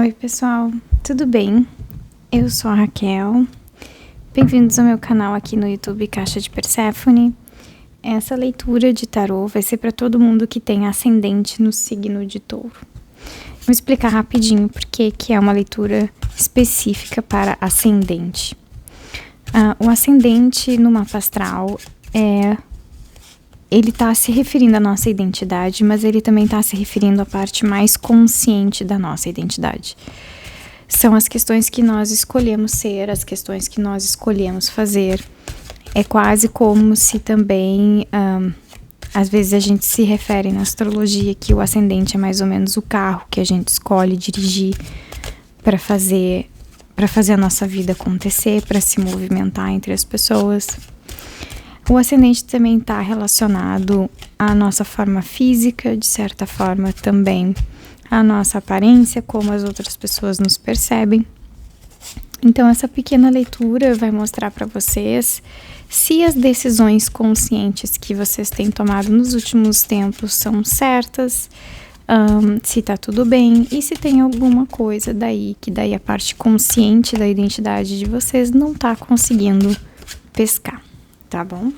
Oi pessoal, tudo bem? Eu sou a Raquel, bem-vindos ao meu canal aqui no YouTube Caixa de Perséfone. Essa leitura de tarô vai ser para todo mundo que tem ascendente no signo de Touro. Vou explicar rapidinho porque que é uma leitura específica para ascendente. O ascendente no mapa astral ele está se referindo à nossa identidade, mas ele também está se referindo à parte mais consciente da nossa identidade. São as questões que nós escolhemos ser, as questões que nós escolhemos fazer. É quase como se também, às vezes a gente se refere na astrologia que o ascendente é mais ou menos o carro que a gente escolhe dirigir para fazer a nossa vida acontecer, para se movimentar entre as pessoas. O ascendente também está relacionado à nossa forma física, de certa forma também à nossa aparência, como as outras pessoas nos percebem. Então essa pequena leitura vai mostrar para vocês se as decisões conscientes que vocês têm tomado nos últimos tempos são certas, se tá tudo bem e se tem alguma coisa daí que daí a parte consciente da identidade de vocês não tá conseguindo pescar. Tá bom?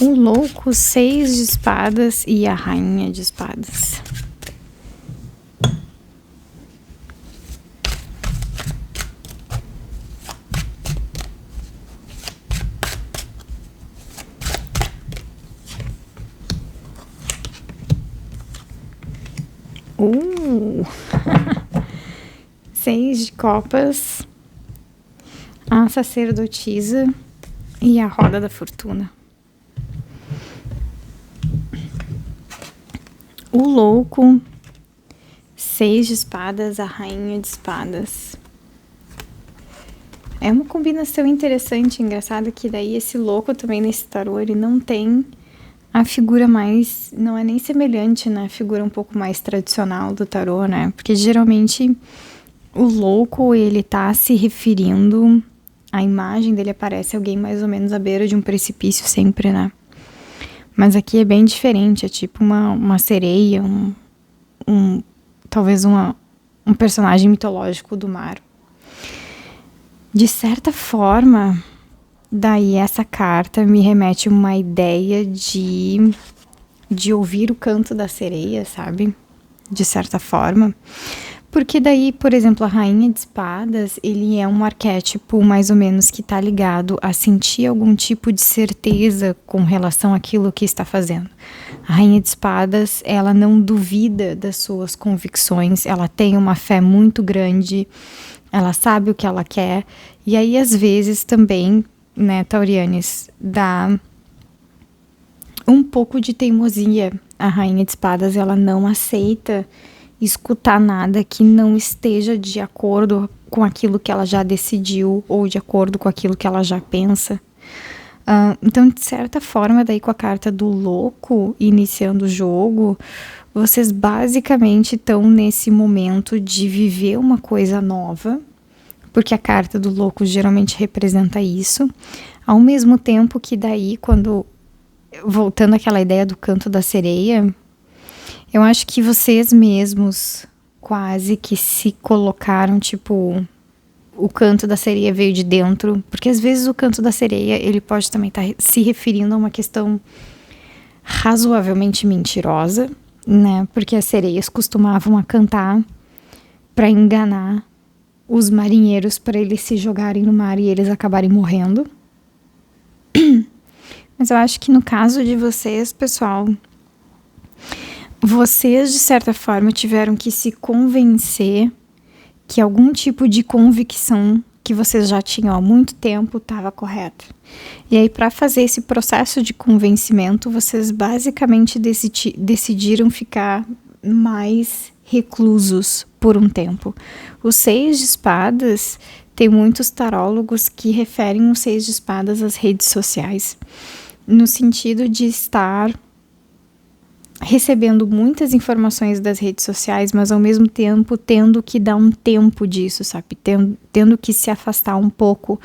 O louco, 6 de espadas e a rainha de espadas. Seis de copas, a sacerdotisa e a roda da fortuna. O louco, 6 de espadas, a rainha de espadas. É uma combinação interessante, engraçada, que daí esse louco também nesse tarô, ele não tem a figura mais, não é nem semelhante na figura um pouco mais tradicional do tarô, né? Porque geralmente o louco, ele tá se referindo, a imagem dele aparece alguém mais ou menos à beira de um precipício sempre, né? Mas aqui é bem diferente, é tipo uma sereia, talvez um personagem mitológico do mar. De certa forma, daí essa carta me remete a uma ideia de ouvir o canto da sereia, sabe? De certa forma. Porque daí, por exemplo, a rainha de espadas, ele é um arquétipo mais ou menos que está ligado a sentir algum tipo de certeza com relação àquilo que está fazendo. A rainha de espadas, ela não duvida das suas convicções, ela tem uma fé muito grande, ela sabe o que ela quer. E aí, às vezes, também, né, taurianes, dá um pouco de teimosia. A rainha de espadas, ela não aceita escutar nada que não esteja de acordo com aquilo que ela já decidiu ou de acordo com aquilo que ela já pensa. Então, de certa forma, daí com a carta do louco iniciando o jogo, vocês basicamente estão nesse momento de viver uma coisa nova, porque a carta do louco geralmente representa isso, ao mesmo tempo que daí, quando, voltando àquela ideia do canto da sereia, eu acho que vocês mesmos quase que se colocaram, tipo, o canto da sereia veio de dentro, porque às vezes o canto da sereia, ele pode também estar se referindo a uma questão razoavelmente mentirosa, né? Porque as sereias costumavam a cantar para enganar os marinheiros, para eles se jogarem no mar e eles acabarem morrendo. Mas eu acho que no caso de vocês, pessoal, vocês, de certa forma, tiveram que se convencer que algum tipo de convicção que vocês já tinham há muito tempo estava correta. E aí, para fazer esse processo de convencimento, vocês basicamente decidiram ficar mais reclusos por um tempo. O 6 de espadas, tem muitos tarólogos que referem o 6 de espadas às redes sociais, no sentido de estar recebendo muitas informações das redes sociais, mas ao mesmo tempo tendo que dar um tempo disso, sabe? Tendo que se afastar um pouco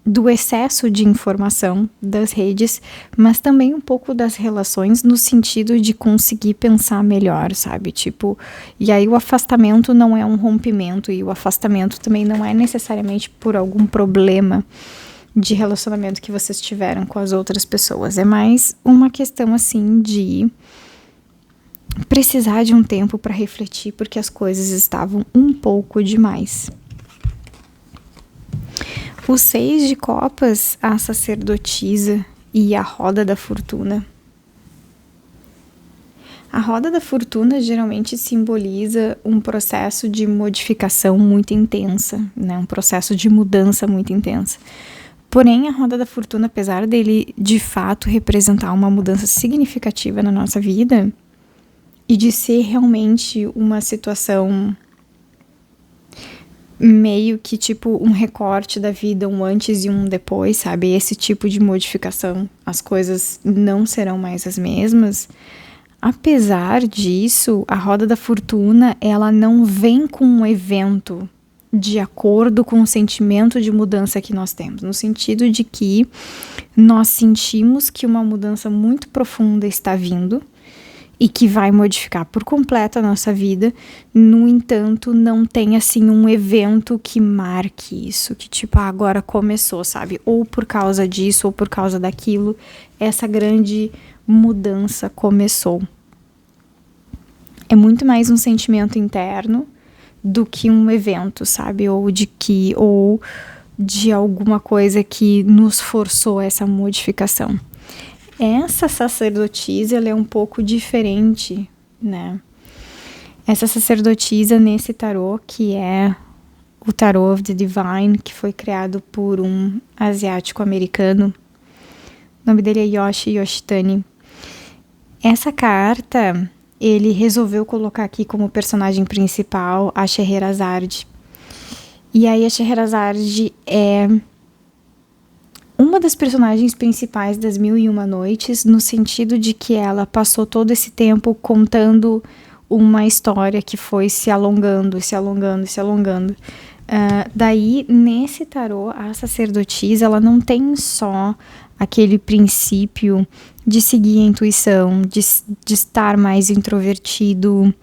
do excesso de informação das redes, mas também um pouco das relações no sentido de conseguir pensar melhor, sabe? Tipo, e aí o afastamento não é um rompimento e o afastamento também não é necessariamente por algum problema de relacionamento que vocês tiveram com as outras pessoas. É mais uma questão assim de precisar de um tempo para refletir porque as coisas estavam um pouco demais. Os 6 de copas, a sacerdotisa e a roda da fortuna. A roda da fortuna geralmente simboliza um processo de modificação muito intensa, né? Um processo de mudança muito intensa. Porém, a roda da fortuna, apesar dele de fato representar uma mudança significativa na nossa vida e de ser realmente uma situação meio que tipo um recorte da vida, um antes e um depois, sabe? Esse tipo de modificação, as coisas não serão mais as mesmas. Apesar disso, a roda da fortuna, ela não vem com um evento de acordo com o sentimento de mudança que nós temos, no sentido de que nós sentimos que uma mudança muito profunda está vindo e que vai modificar por completo a nossa vida. No entanto, não tem assim um evento que marque isso, que tipo, agora começou, sabe? Ou por causa disso, ou por causa daquilo, essa grande mudança começou. É muito mais um sentimento interno do que um evento, sabe? Ou de alguma coisa que nos forçou essa modificação. Essa sacerdotisa, ela é um pouco diferente, né? Essa sacerdotisa nesse tarô, que é o Tarot of the Divine, que foi criado por um asiático americano. O nome dele é Yoshi Yoshitani. Essa carta, ele resolveu colocar aqui como personagem principal a Scheherazade. E aí a Scheherazade é uma das personagens principais das Mil e Uma Noites, no sentido de que ela passou todo esse tempo contando uma história que foi se alongando, se alongando, se alongando. Daí, nesse tarô, a sacerdotisa, ela não tem só aquele princípio de seguir a intuição, de estar mais introvertido,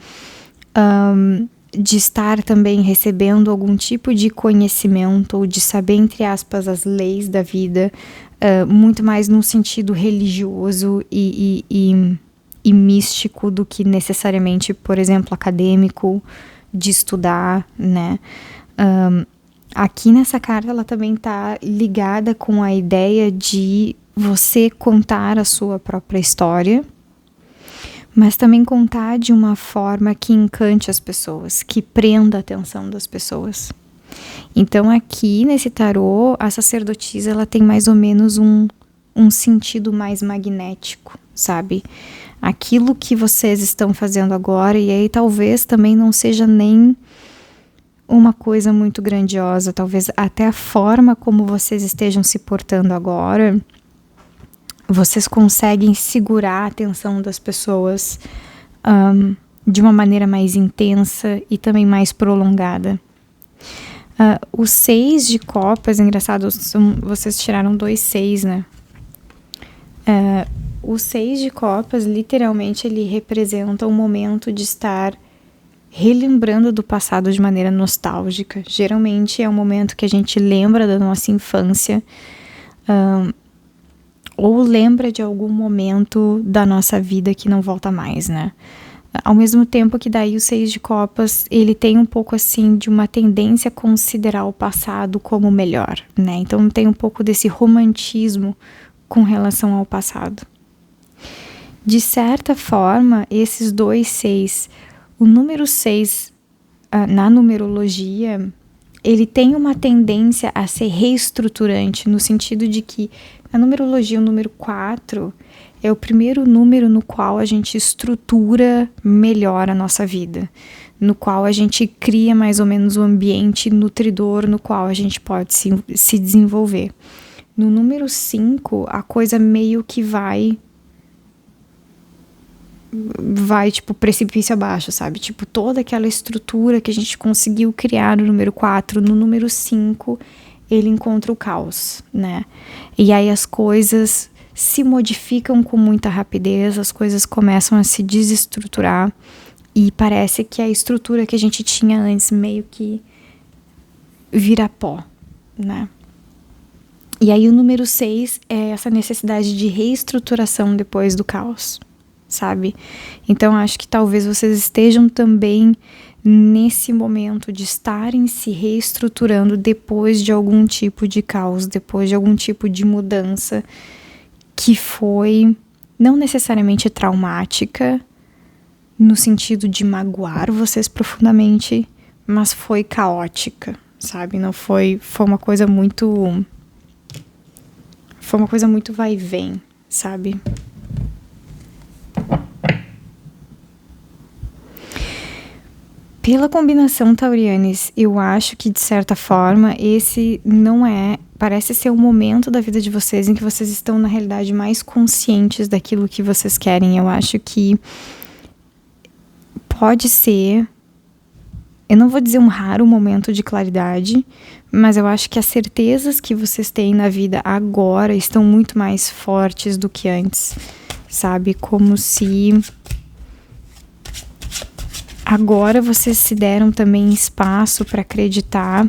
de estar também recebendo algum tipo de conhecimento, ou de saber, entre aspas, as leis da vida, muito mais num sentido religioso e místico do que necessariamente, por exemplo, acadêmico, de estudar, né? Aqui nessa carta ela também está ligada com a ideia de você contar a sua própria história, mas também contar de uma forma que encante as pessoas, que prenda a atenção das pessoas. Então aqui nesse tarô, a sacerdotisa, ela tem mais ou menos um sentido mais magnético, sabe? Aquilo que vocês estão fazendo agora, e aí talvez também não seja nem uma coisa muito grandiosa, talvez até a forma como vocês estejam se portando agora, vocês conseguem segurar a atenção das pessoas de uma maneira mais intensa e também mais prolongada. Os 6 de copas, engraçado, vocês tiraram 2 6, né? O 6 de copas, literalmente, ele representa um momento de estar relembrando do passado de maneira nostálgica. Geralmente é um momento que a gente lembra da nossa infância, ou lembra de algum momento da nossa vida que não volta mais, né? Ao mesmo tempo que daí o 6 de copas, ele tem um pouco assim de uma tendência a considerar o passado como melhor, né? Então tem um pouco desse romantismo com relação ao passado. De certa forma, esses 2 6, o número 6 na numerologia, ele tem uma tendência a ser reestruturante, no sentido de que a numerologia, o número 4, é o primeiro número no qual a gente estrutura melhor a nossa vida, no qual a gente cria mais ou menos um ambiente nutridor no qual a gente pode se desenvolver. No número 5, a coisa meio que vai tipo precipício abaixo, sabe? Tipo, toda aquela estrutura que a gente conseguiu criar no número 4, no número 5, ele encontra o caos, né? E aí as coisas se modificam com muita rapidez, as coisas começam a se desestruturar e parece que a estrutura que a gente tinha antes meio que vira pó, né? E aí o número 6 é essa necessidade de reestruturação depois do caos, sabe? Então acho que talvez vocês estejam também nesse momento de estarem se reestruturando depois de algum tipo de caos, depois de algum tipo de mudança que foi não necessariamente traumática, no sentido de magoar vocês profundamente, mas foi caótica, sabe? Não foi uma coisa muito... Foi uma coisa muito vai e vem, sabe? Pela combinação Taurianes, eu acho que de certa forma esse não é... Parece ser o momento da vida de vocês em que vocês estão na realidade mais conscientes daquilo que vocês querem. Eu acho que pode ser... Eu não vou dizer um raro momento de claridade, mas eu acho que as certezas que vocês têm na vida agora estão muito mais fortes do que antes, sabe? Como se agora vocês se deram também espaço para acreditar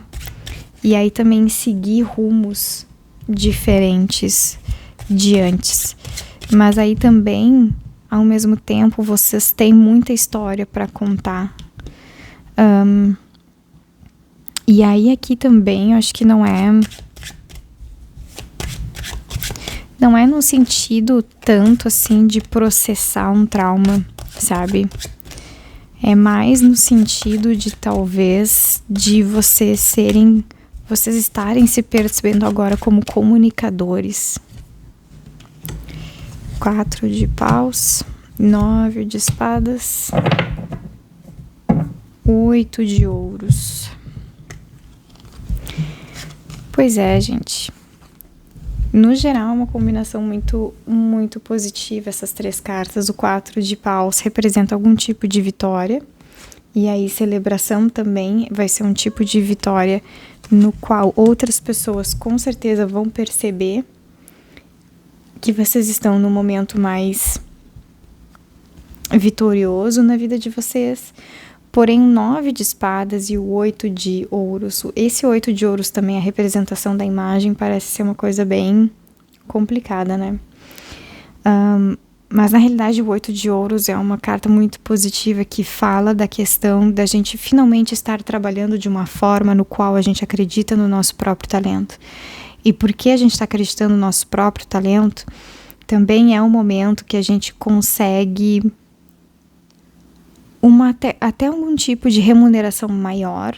e aí também seguir rumos diferentes de antes. Mas aí também, ao mesmo tempo, vocês têm muita história para contar. E aí aqui também eu acho que não é no sentido tanto assim de processar um trauma, sabe? É mais no sentido de talvez de vocês estarem se percebendo agora como comunicadores. 4 de paus, 9 de espadas, 8 de ouros. Pois é, gente. No geral, é uma combinação muito, muito positiva essas 3 cartas. O 4 de paus representa algum tipo de vitória. E aí, celebração também vai ser um tipo de vitória no qual outras pessoas com certeza vão perceber que vocês estão no momento mais vitorioso na vida de vocês. Porém, o 9 de espadas e o 8 de ouros, esse 8 de ouros também, a representação da imagem, parece ser uma coisa bem complicada, né? Mas na realidade o 8 de ouros é uma carta muito positiva que fala da questão da gente finalmente estar trabalhando de uma forma no qual a gente acredita no nosso próprio talento. E porque a gente está acreditando no nosso próprio talento, também é um momento que a gente consegue até algum tipo de remuneração maior,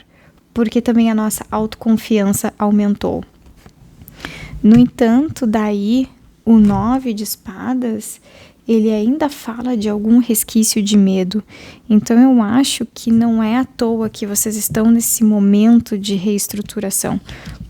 porque também a nossa autoconfiança aumentou. No entanto, daí, o 9 de espadas, ele ainda fala de algum resquício de medo. Então, eu acho que não é à toa que vocês estão nesse momento de reestruturação.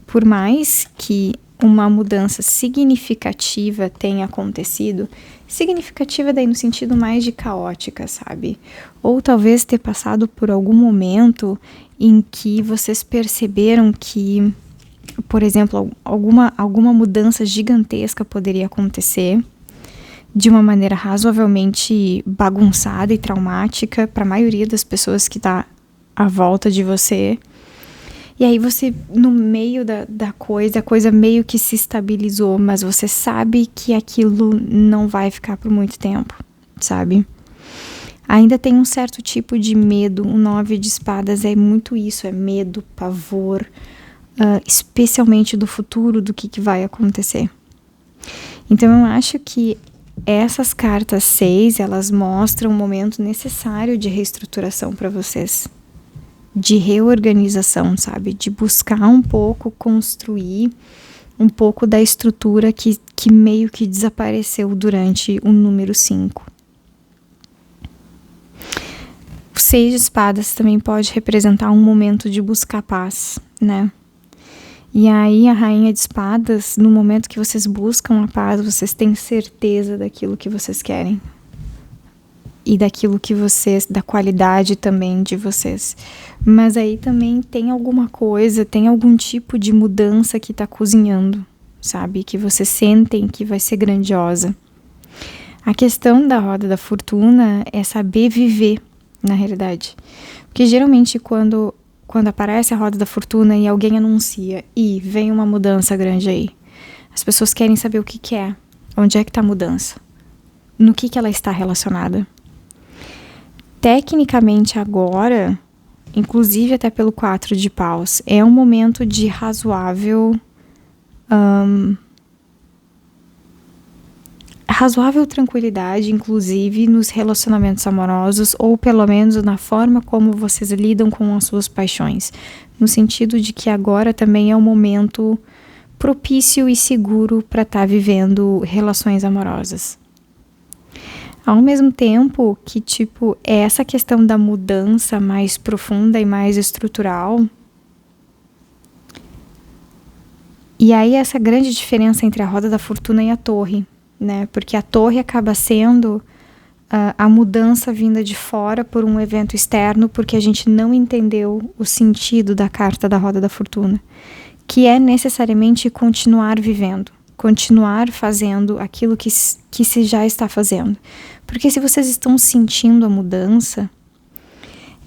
Por mais que uma mudança significativa tenha acontecido, significativa daí no sentido mais de caótica, sabe? Ou talvez ter passado por algum momento em que vocês perceberam que, por exemplo, alguma mudança gigantesca poderia acontecer de uma maneira razoavelmente bagunçada e traumática para a maioria das pessoas que está à volta de você. E aí você, no meio da coisa, a coisa meio que se estabilizou, mas você sabe que aquilo não vai ficar por muito tempo, sabe? Ainda tem um certo tipo de medo. O 9 de espadas é muito isso, é medo, pavor, especialmente do futuro, do que vai acontecer. Então eu acho que essas cartas 6, elas mostram um momento necessário de reestruturação para vocês. De reorganização, sabe? De buscar um pouco construir um pouco da estrutura que meio que desapareceu durante o número 5. O 6 de espadas também pode representar um momento de buscar paz, né? E aí a rainha de espadas, no momento que vocês buscam a paz, vocês têm certeza daquilo que vocês querem. e daquilo que vocês, da qualidade também de vocês. Mas aí também tem alguma coisa, tem algum tipo de mudança que tá cozinhando, sabe? Que vocês sentem que vai ser grandiosa. A questão da roda da fortuna é saber viver, na realidade. Porque geralmente quando aparece a roda da fortuna e alguém anuncia e vem uma mudança grande aí, as pessoas querem saber o que é, onde é que tá a mudança, no que ela está relacionada. Tecnicamente agora, inclusive até pelo 4 de paus, é um momento de razoável tranquilidade, inclusive nos relacionamentos amorosos, ou pelo menos na forma como vocês lidam com as suas paixões, no sentido de que agora também é um momento propício e seguro para estar vivendo relações amorosas. Ao mesmo tempo que, essa questão da mudança mais profunda e mais estrutural. E aí essa grande diferença entre a roda da fortuna e a torre, né? Porque a torre acaba sendo a mudança vinda de fora por um evento externo, porque a gente não entendeu o sentido da carta da roda da fortuna, que é necessariamente continuar vivendo, continuar fazendo aquilo que se já está fazendo. Porque se vocês estão sentindo a mudança,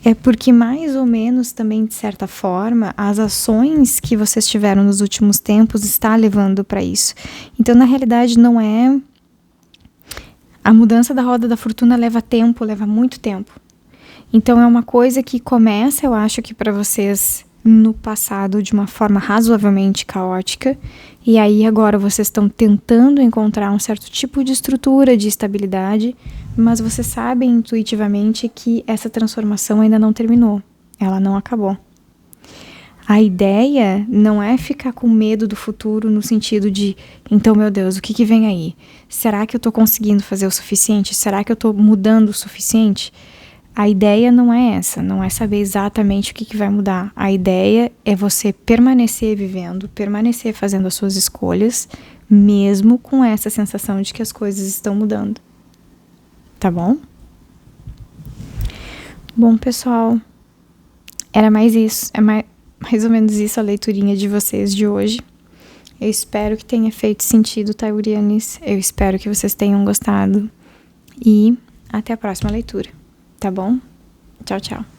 é porque mais ou menos também, de certa forma, as ações que vocês tiveram nos últimos tempos está levando para isso. Então, na realidade, não é... A mudança da roda da fortuna leva tempo, leva muito tempo. Então, é uma coisa que começa, eu acho que para vocês no passado de uma forma razoavelmente caótica, e aí agora vocês estão tentando encontrar um certo tipo de estrutura, de estabilidade, mas vocês sabem intuitivamente que essa transformação ainda não terminou, ela não acabou. A ideia não é ficar com medo do futuro no sentido de, então, meu Deus, o que vem aí? Será que eu estou conseguindo fazer o suficiente? Será que eu estou mudando o suficiente? A ideia não é essa, não é saber exatamente o que vai mudar. A ideia é você permanecer vivendo, permanecer fazendo as suas escolhas, mesmo com essa sensação de que as coisas estão mudando. Tá bom? Bom, pessoal, era mais isso, é mais ou menos isso a leiturinha de vocês de hoje. Eu espero que tenha feito sentido, Taurianes. Eu espero que vocês tenham gostado. E até a próxima leitura. Tá bom? Tchau, tchau.